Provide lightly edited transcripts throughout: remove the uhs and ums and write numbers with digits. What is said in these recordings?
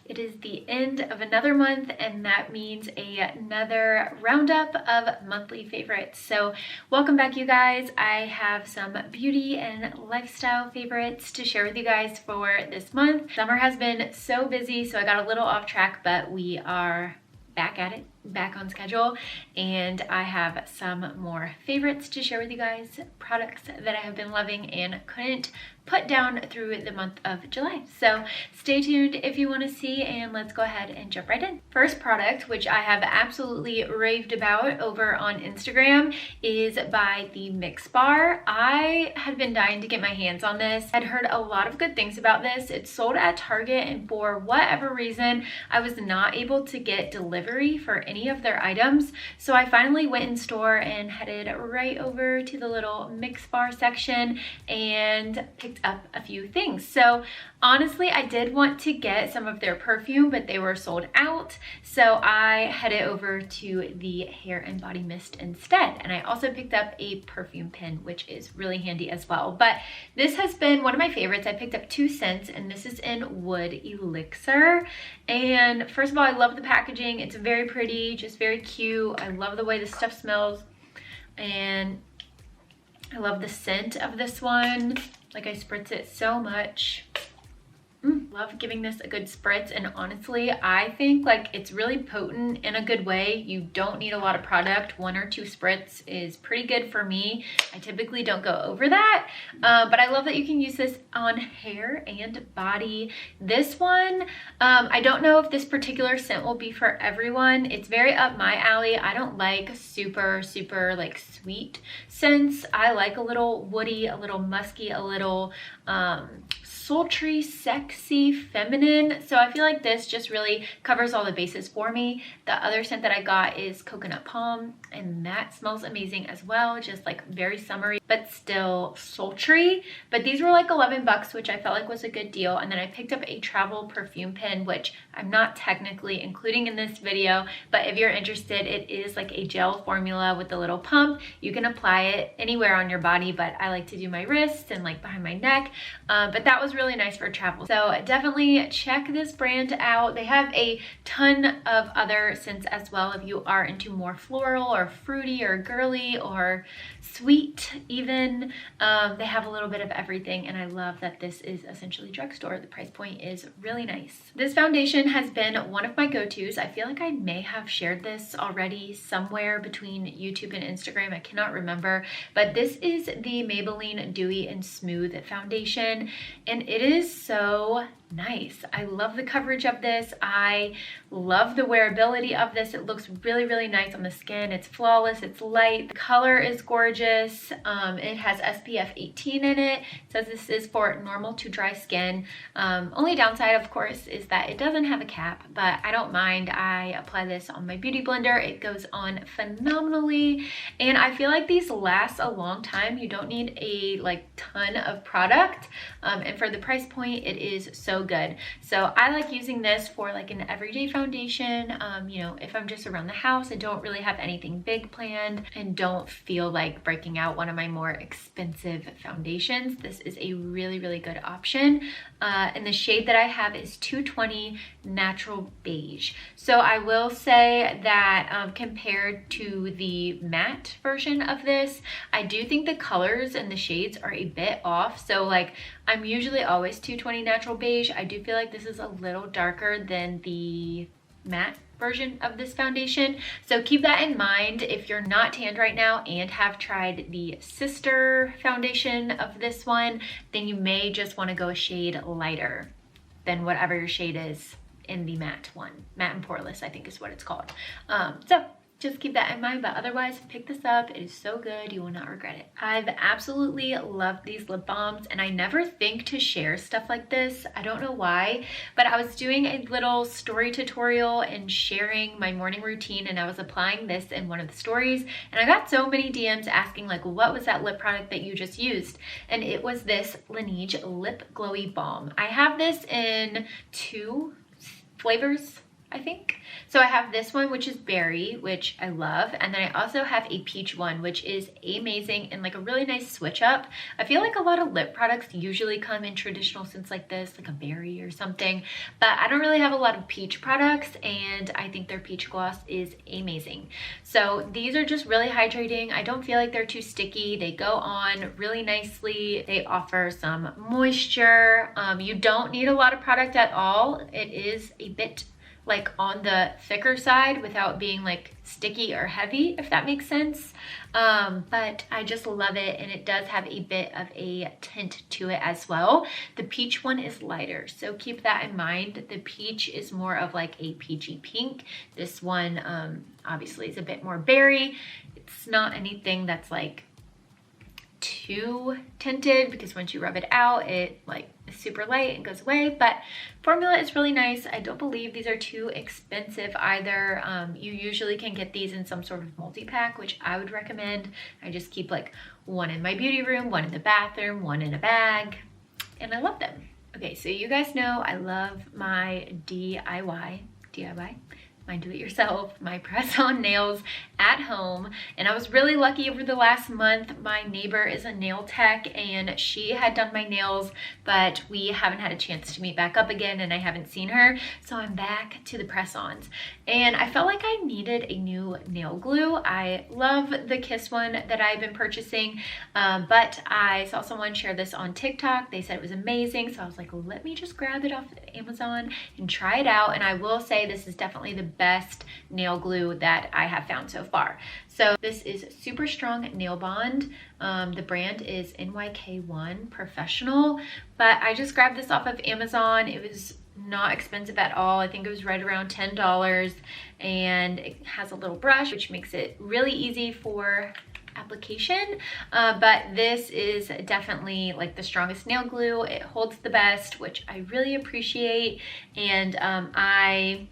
It is the end of another month, and that means another roundup of monthly favorites. So welcome back, you guys. I have some beauty and lifestyle favorites to share with you guys for this month. Summer has been so busy, so I got a little off track, but we are back at it, back on schedule, and I have some more favorites to share with you guys, products that I have been loving and couldn't put down through the month of July. So stay tuned if you want to see, and let's go ahead and jump right in. First product, which I have absolutely raved about over on Instagram, is by the Mix Bar. I had been dying to get my hands on this. I'd heard a lot of good things about this. It's sold at Target, and for whatever reason, I was not able to get delivery for any of their items. So I finally went in store and headed right over to the little Mix Bar section and picked up a few things. So honestly, I did want to get some of their perfume, but they were sold out. So I headed over to the hair and body mist instead. And I also picked up a perfume pen, which is really handy as well. But this has been one of my favorites. I picked up 2 scents, and this is in Wood Elixir. And first of all, I love the packaging. It's very pretty, just very cute. I love the way this stuff smells. And I love the scent of this one. Like, I spritz it so much. Love giving this a good spritz, and honestly, I think like it's really potent in a good way. You don't need a lot of product. 1 or 2 spritz is pretty good for me. I typically don't go over that, but I love that you can use this on hair and body. This one, I don't know if this particular scent will be for everyone. It's very up my alley. I don't like super like sweet scents. I like a little woody, a little musky, a little sultry, sexy, feminine. So I feel like this just really covers all the bases for me. The other scent that I got is Coconut Palm, and that smells amazing as well. Just like very summery, but still sultry. But these were like 11 bucks, which I felt like was a good deal. And then I picked up a travel perfume pen, which I'm not technically including in this video, but if you're interested, it is like a gel formula with a little pump. You can apply it anywhere on your body, but I like to do my wrists and like behind my neck. But that was really nice for travel. So definitely check this brand out. They have a ton of other scents as well if you are into more floral or fruity or girly or sweet even. They have a little bit of everything, and I love that this is essentially drugstore. The price point is really nice. This foundation has been one of my go-tos. I feel like I may have shared this already somewhere between YouTube and Instagram. I cannot remember, but this is the Maybelline Dewy and Smooth foundation, and it is so nice. I love the coverage of this. I love the wearability of this. It looks really nice on the skin. It's flawless. It's light. The color is gorgeous. It has SPF 18 in it. It says this is for normal to dry skin. Only downside, of course, is that it doesn't have a cap, but I don't mind. I apply this on my beauty blender. It goes on phenomenally, and I feel like these last a long time. You don't need a like ton of product, and for the price point, it is so good. So I like using this for like an everyday foundation. You know, if I'm just around the house, I don't really have anything big planned and don't feel like breaking out one of my more expensive foundations, this is a really good option. And the shade that I have is 220 Natural Beige. So I will say that compared to the matte version of this, I do think the colors and the shades are a bit off. So like, I'm usually always 220 Natural Beige. I do feel like this is a little darker than the matte version of this foundation. So keep that in mind if you're not tanned right now and have tried the sister foundation of this one, then you may just want to go a shade lighter than whatever your shade is in the matte one. Matte and Poreless, I think is what it's called. So just keep that in mind, but otherwise pick this up. It is so good, you will not regret it. I've absolutely loved these lip balms, and I never think to share stuff like this. I don't know why, but I was doing a little story tutorial and sharing my morning routine, and I was applying this in one of the stories, and I got so many DMs asking like, what was that lip product that you just used? And it was this Lineage Lip Glowy Balm. I have this in 2 flavors. I think. So I have this one, which is berry, which I love. And then I also have a peach one, which is amazing and like a really nice switch up. I feel like a lot of lip products usually come in traditional scents like this, like a berry or something. But I don't really have a lot of peach products, and I think their peach gloss is amazing. So these are just really hydrating. I don't feel like they're too sticky. They go on really nicely. They offer some moisture. You don't need a lot of product at all. It is a bit like on the thicker side without being like sticky or heavy, if that makes sense. But I just love it, and it does have a bit of a tint to it as well. The peach one is lighter, so keep that in mind. The peach is more of like a peachy pink. This one obviously is a bit more berry. It's not anything that's like too tinted, because once you rub it out, it like is super light and goes away. But formula is really nice. I don't believe these are too expensive either. You usually can get these in some sort of multi-pack, which I would recommend. I just keep like one in my beauty room, one in the bathroom, one in a bag, and I love them. Okay, so you guys know I love my DIY, my do-it-yourself, my press-on nails at home. And I was really lucky over the last month. My neighbor is a nail tech, and she had done my nails, but we haven't had a chance to meet back up again, and I haven't seen her. So I'm back to the press-ons, and I felt like I needed a new nail glue. I love the Kiss one that I've been purchasing, but I saw someone share this on TikTok. They said it was amazing, so I was like, let me just grab it off Amazon and try it out. And I will say this is definitely the best nail glue that I have found so far. So this is Super Strong Nail Bond. The brand is NYK1 Professional, but I just grabbed this off of Amazon. It was not expensive at all. I think it was right around $10, and it has a little brush, which makes it really easy for application. But this is definitely like the strongest nail glue. It holds the best, which I really appreciate. And I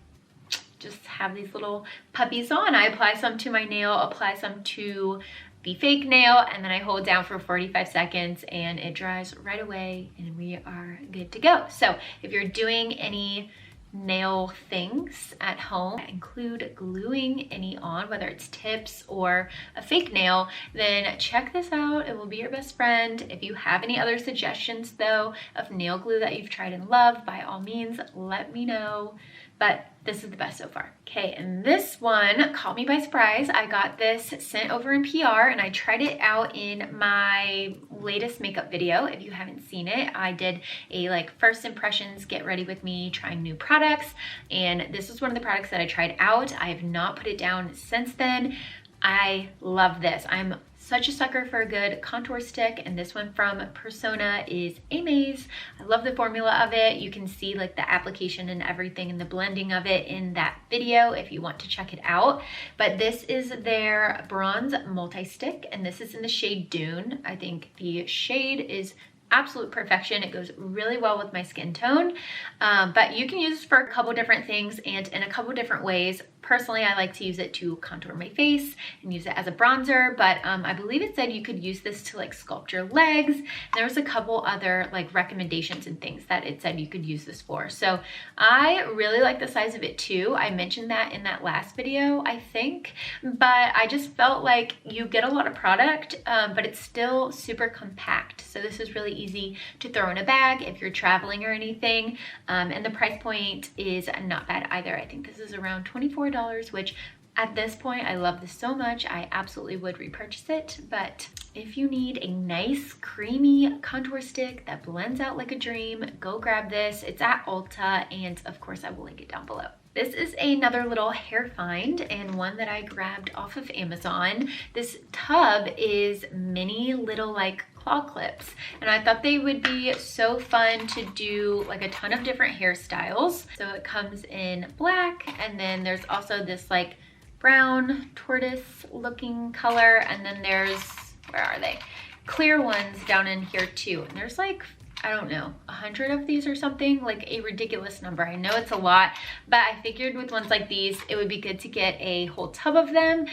just have these little puppies on. I apply some to my nail, apply some to the fake nail, and then I hold down for 45 seconds and it dries right away, and we are good to go. So if you're doing any nail things at home, include gluing any on, whether it's tips or a fake nail, then check this out. It will be your best friend. If you have any other suggestions though of nail glue that you've tried and loved, by all means let me know. But this is the best so far. Okay, and this one caught me by surprise. I got this sent over in PR, and I tried it out in my latest makeup video. If you haven't seen it, I did a like first impressions, get ready with me, trying new products. And this was one of the products that I tried out. I have not put it down since then. I love this. I'm such a sucker for a good contour stick, and this one from Persona is amaze. I love the formula of it. You can see like the application and everything and the blending of it in that video if you want to check it out. But this is their bronze multi-stick, and this is in the shade Dune. I think the shade is absolute perfection. It goes really well with my skin tone, but you can use this for a couple different things and in a couple different ways. Personally, I like to use it to contour my face and use it as a bronzer, but I believe it said you could use this to like sculpt your legs. And there was a couple other like recommendations and things that it said you could use this for. So I really like the size of it too. I mentioned that in that last video, I think, but I just felt like you get a lot of product, but it's still super compact. So this is really easy to throw in a bag if you're traveling or anything. And the price point is not bad either. I think this is around $24, which at this point, I love this so much. I absolutely would repurchase it. But if you need a nice creamy contour stick that blends out like a dream, go grab this. It's at Ulta, and of course I will link it down below. This is another little hair find, and one that I grabbed off of Amazon. This tub is mini little like claw clips, and I thought they would be so fun to do like a ton of different hairstyles. So it comes in black, and then there's also this like brown tortoise looking color, and then there's, where are they, clear ones down in here too. And there's like, I don't know, 100 of these or something, like a ridiculous number. I know it's a lot, but I figured with ones like these, it would be good to get a whole tub of them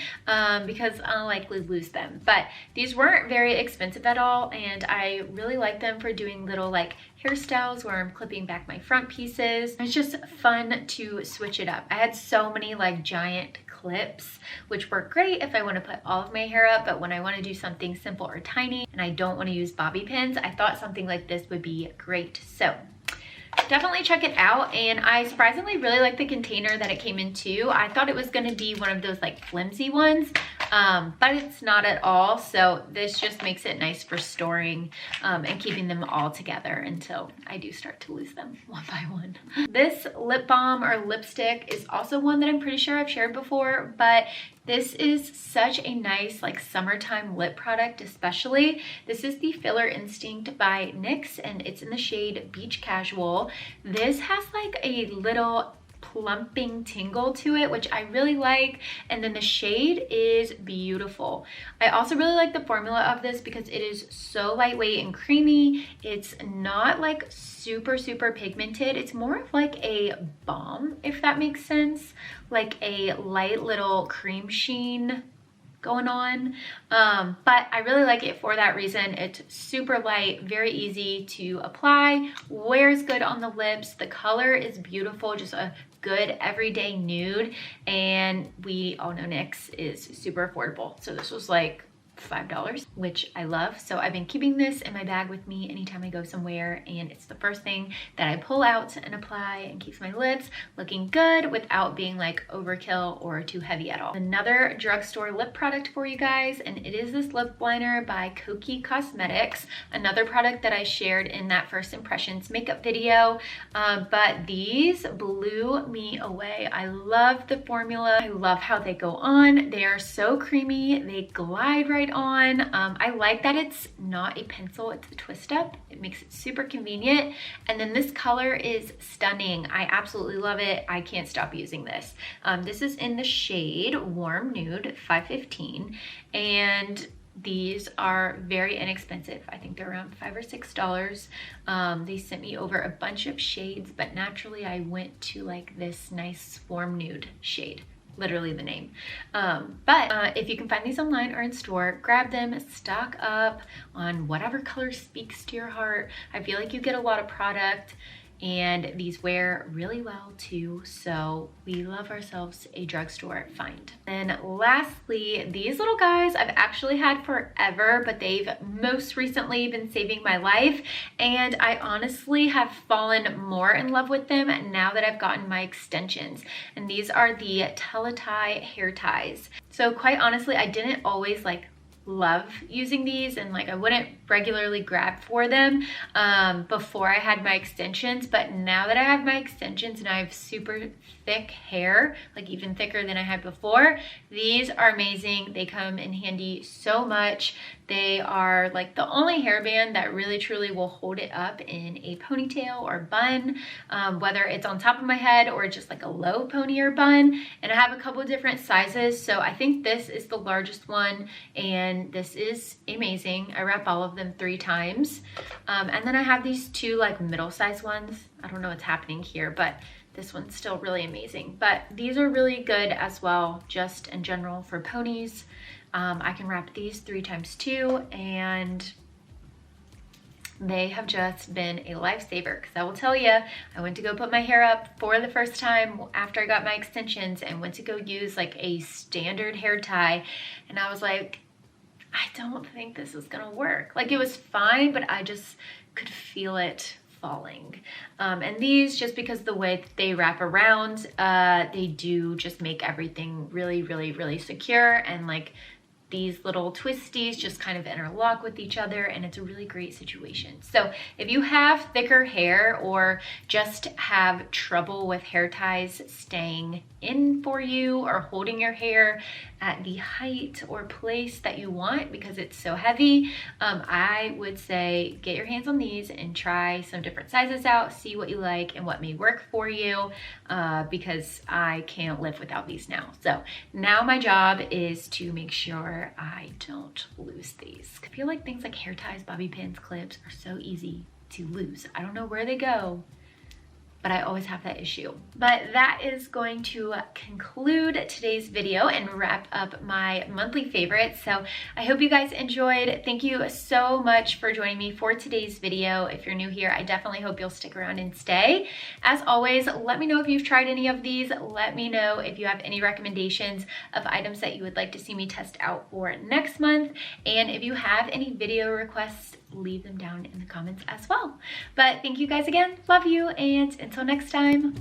because I'll likely lose them. But these weren't very expensive at all, and I really like them for doing little like hairstyles where I'm clipping back my front pieces. It's just fun to switch it up. I had so many like giant clips, which work great if I want to put all of my hair up, but when I want to do something simple or tiny and I don't want to use bobby pins, I thought something like this would be great. So definitely check it out. And I surprisingly really like the container that it came in too. I thought it was going to be one of those like flimsy ones, but it's not at all. So this just makes it nice for storing and keeping them all together until I do start to lose them one by one. This lip balm or lipstick is also one that I'm pretty sure I've shared before, but this is such a nice like summertime lip product especially. This is the Filler Instinct by NYX and it's in the shade Beach Casual. This has like a little plumping tingle to it, which I really like, and then the shade is beautiful. I also really like the formula of this because it is so lightweight and creamy. It's not like super pigmented. It's more of like a balm, if that makes sense, like a light little cream sheen going on, but I really like it for that reason. It's super light, very easy to apply, wears good on the lips. The color is beautiful, just a good everyday nude, and we all know NYX is super affordable, so this was like $5, which I love. So I've been keeping this in my bag with me anytime I go somewhere, and it's the first thing that I pull out and apply and keeps my lips looking good without being like overkill or too heavy at all. Another drugstore lip product for you guys, and it is this lip liner by Cosmetics, another product that I shared in that first impressions makeup video, but these blew me away. I love the formula. I love how they go on. They are so creamy. They glide right on. I like that it's not a pencil, it's a twist up. It makes it super convenient. And then this color is stunning. I absolutely love it. I can't stop using this. This is in the shade Warm Nude 515, and these are very inexpensive. I think they're around $5 or $6. They sent me over a bunch of shades, but naturally I went to like this nice warm nude shade. Literally the name. But if you can find these online or in store, grab them, stock up on whatever color speaks to your heart. I feel like you get a lot of product, and these wear really well too, so we love ourselves a drugstore find. And lastly, these little guys I've actually had forever, but they've most recently been saving my life, and I honestly have fallen more in love with them now that I've gotten my extensions. And these are the TULA hair ties. So quite honestly, I didn't always like love using these, and like I wouldn't regularly grab for them before I had my extensions, but now that I have my extensions and I have super thick hair, like even thicker than I had before, these are amazing. They come in handy so much. They are like the only hairband that really truly will hold it up in a ponytail or bun, whether it's on top of my head or just like a low pony or bun. And I have a couple of different sizes, so I think this is the largest one, and this is amazing. I wrap all of them 3 times, and then I have these 2 like middle-sized ones. I don't know what's happening here, but this one's still really amazing. But these are really good as well, just in general for ponies. I can wrap these 3 times too, and they have just been a lifesaver, because I will tell you, I went to go put my hair up for the first time after I got my extensions and went to go use like a standard hair tie, and I was like, I don't think this is gonna work. Like, it was fine, but I just could feel it falling. And these, just because the way that they wrap around, they do just make everything really secure, and like these little twisties just kind of interlock with each other, and it's a really great situation. So if you have thicker hair or just have trouble with hair ties staying in for you or holding your hair at the height or place that you want because it's so heavy, I would say get your hands on these and try some different sizes out, see what you like and what may work for you, because I can't live without these now. So now my job is to make sure I don't lose these. I feel like things like hair ties, bobby pins, clips are so easy to lose. I don't know where they go, but I always have that issue. But that is going to conclude today's video and wrap up my monthly favorites. So I hope you guys enjoyed. Thank you so much for joining me for today's video. If you're new here, I definitely hope you'll stick around and stay. As always, let me know if you've tried any of these. Let me know if you have any recommendations of items that you would like to see me test out for next month. And if you have any video requests, leave them down in the comments as well. But thank you guys again. Love you. And until next time.